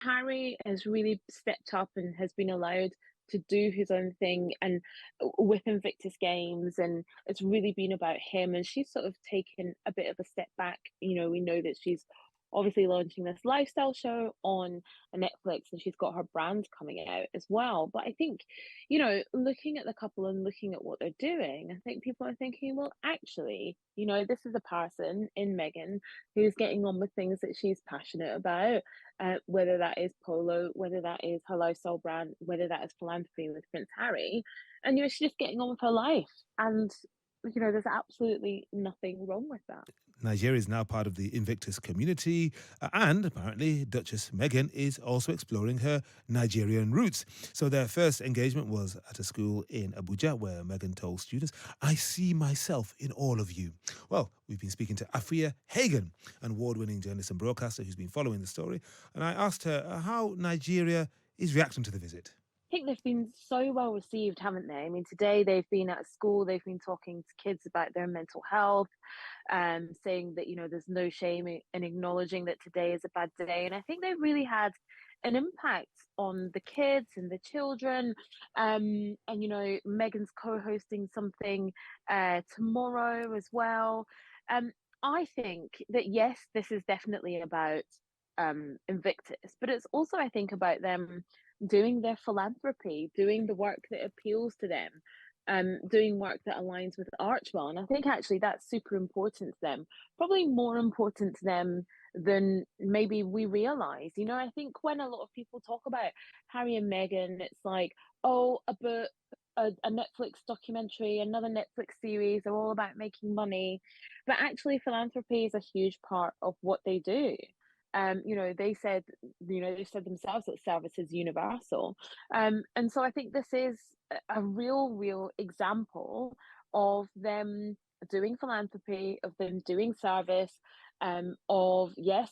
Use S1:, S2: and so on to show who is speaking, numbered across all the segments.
S1: Harry has really stepped up and has been allowed to do his own thing and with Invictus Games, and it's really been about him. And she's sort of taken a bit of a step back. We know that she's obviously launching this lifestyle show on Netflix, and she's got her brand coming out as well. But I think, looking at the couple and looking at what they're doing, I think people are thinking, well, actually, this is a person in Meghan who's getting on with things that she's passionate about, whether that is polo, whether that is her lifestyle brand, whether that is philanthropy with Prince Harry. And, she's just getting on with her life. And, there's absolutely nothing wrong with that.
S2: Nigeria is now part of the Invictus community, and apparently Duchess Meghan is also exploring her Nigerian roots. So their first engagement was at a school in Abuja where Meghan told students, "I see myself in all of you." Well, we've been speaking to Afua Hagan, an award-winning journalist and broadcaster who's been following the story, and I asked her how Nigeria is reacting to the visit.
S1: I think they've been so well received, haven't they? I mean, today they've been at school, they've been talking to kids about their mental health, saying that, there's no shame in acknowledging that today is a bad day. And I think they've really had an impact on the kids and the children. And, Megan's co-hosting something tomorrow as well. I think that, yes, this is definitely about Invictus, but it's also, I think, about them doing their philanthropy, doing the work that appeals to them, doing work that aligns with Archwell. And I think actually that's super important to them, probably more important to them than maybe we realize. I think when a lot of people talk about Harry and Meghan, it's like, oh, a book, a Netflix documentary, another Netflix series are all about making money. But actually, philanthropy is a huge part of what they do. They said themselves that service is universal. And so I think this is a real example of them doing philanthropy, of them doing service, of, yes,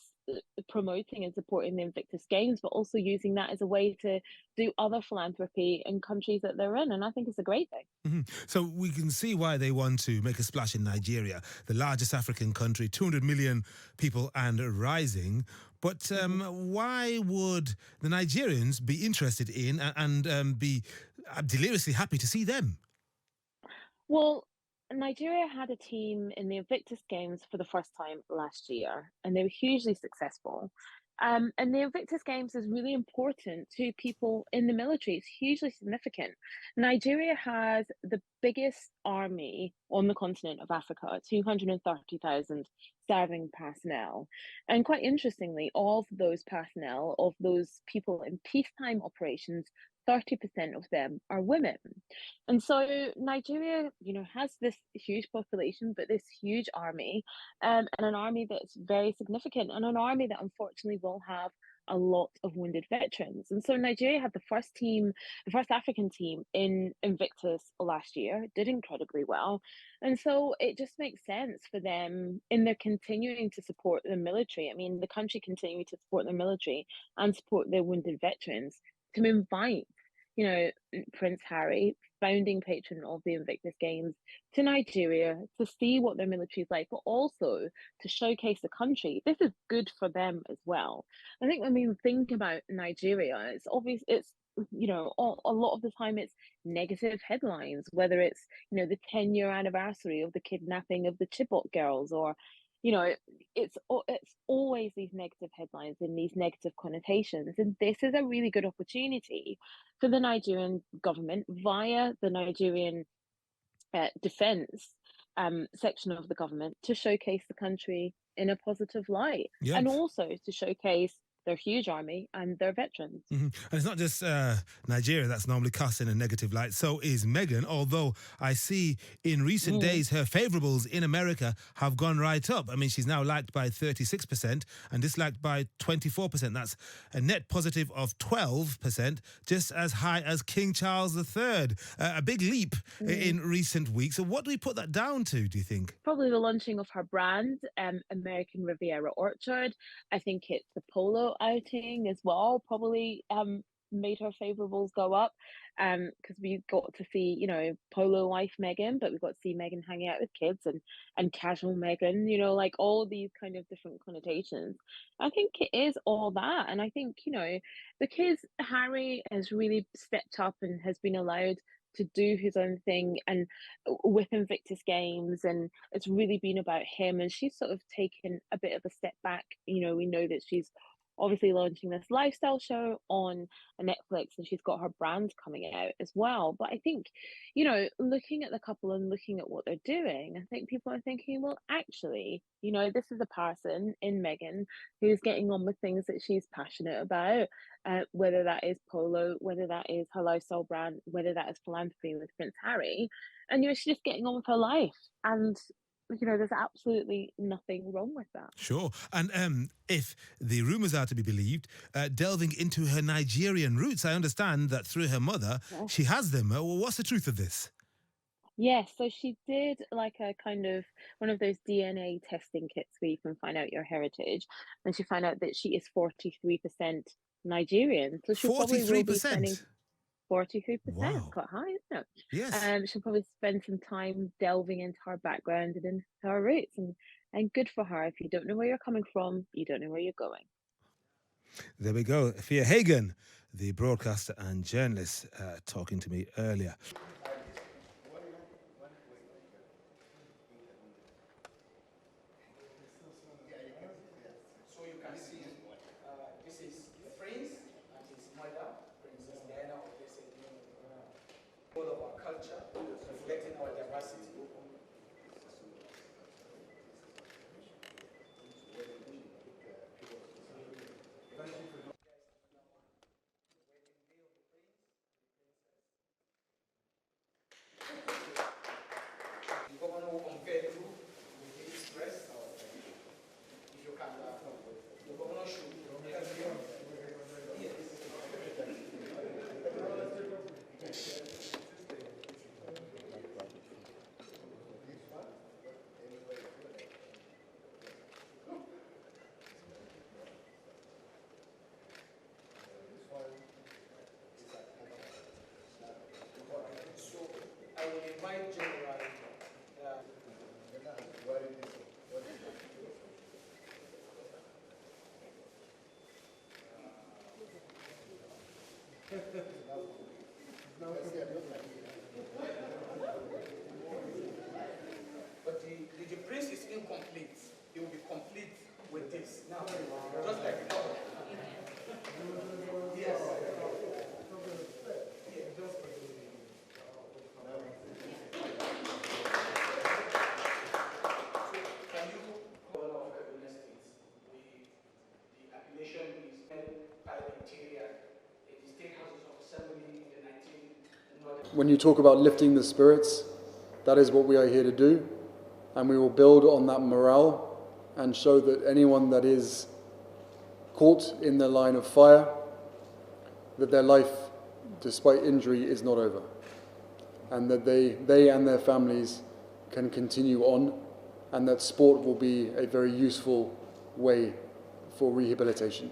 S1: promoting and supporting the Invictus Games, but also using that as a way to do other philanthropy in countries that they're in. And I think it's a great thing.
S2: So we can see why they want to make a splash in Nigeria, the largest African country, 200 million people and rising. But why would the Nigerians be interested in and be deliriously happy to see them?
S1: Well, Nigeria had a team in the Invictus Games for the first time last year, and they were hugely successful. And the Invictus Games is really important to people in the military. It's hugely significant. Nigeria has the biggest army on the continent of Africa, 230,000 serving personnel. And quite interestingly, of those personnel, of those people in peacetime operations, 30% of them are women. And so Nigeria, has this huge population, but this huge army, and an army that's very significant, and an army that unfortunately will have a lot of wounded veterans. And so Nigeria had the first African team in Invictus last year, did incredibly well. And so it just makes sense for them in their continuing to support the military. I mean, the country continuing to support their military and support their wounded veterans to invite you know, Prince Harry, founding patron of the Invictus Games, to Nigeria to see what their military is like, but also to showcase the country. This is good for them as well. I think when we think about Nigeria, it's obvious it's a lot of the time it's negative headlines, whether it's the 10-year anniversary of the kidnapping of the Chibok girls, or you know it's always these negative headlines and these negative connotations. And this is a really good opportunity for the Nigerian government via the Nigerian defense section of the government to showcase the country in a positive light,
S2: Yeah.
S1: and also to showcase their huge army and their veterans.
S2: And it's not just Nigeria that's normally cast in a negative light. So is Meghan, although I see in recent
S1: Mm.
S2: days her favourables in America have gone right up. I mean, she's now liked by 36% and disliked by 24%. That's a net positive of 12%, just as high as King Charles III. A big leap
S1: Mm.
S2: in recent weeks. So what do we put that down to, do you think?
S1: Probably the launching of her brand, American Riviera Orchard. I think it's the polo outing as well, probably made her favourables go up, because we got to see, polo wife Meghan, but we got to see Meghan hanging out with kids and casual Meghan, like all these kind of different connotations. I think it is all that, and I think, because Harry has really stepped up and has been allowed to do his own thing and with Invictus Games, and it's really been about him, and she's sort of taken a bit of a step back. We know that she's obviously launching this lifestyle show on Netflix, and she's got her brand coming out as well. But I think, looking at the couple and looking at what they're doing, I think people are thinking, well, actually, this is a person in Meghan who's getting on with things that she's passionate about, whether that is polo, whether that is her lifestyle brand, whether that is philanthropy with Prince Harry. And, she's just getting on with her life. And, there's absolutely nothing wrong with that.
S2: Sure. And if the rumours are to be believed, delving into her Nigerian roots, I understand that through her mother,
S1: Yes.
S2: she has them. What's the truth of this?
S1: Yes, so she did like a kind of one of those DNA testing kits where you can find out your heritage, and she found out that she is 43% Nigerian. So she probably will be spending
S2: 43%.
S1: 43%, it's
S2: Wow.
S1: quite high, isn't it?
S2: Yes.
S1: She'll probably spend some time delving into her background and into her roots, and good for her. If you don't know where you're coming from, you don't know where you're going.
S2: There we go. Afua Hagan, the broadcaster and journalist, talking to me earlier.
S3: So you can see this is Prince and his mother, Princess Diana of this all of our culture, reflecting our diversity. The governor will compare you with his dress. If you can, the governor should help you. Yes. So I will invite General. But the prince is incomplete. He will be complete with this. Now, just like yes. Can you all of Kaduna State? The appellation is parliamentarian in the State Houses of Assembly in the 19th.
S4: When you talk about lifting the spirits, that is what we are here to do, and we will build on that morale and show that anyone that is caught in the line of fire, that their life, despite injury, is not over, and that they and their families can continue on, and that sport will be a very useful way for rehabilitation.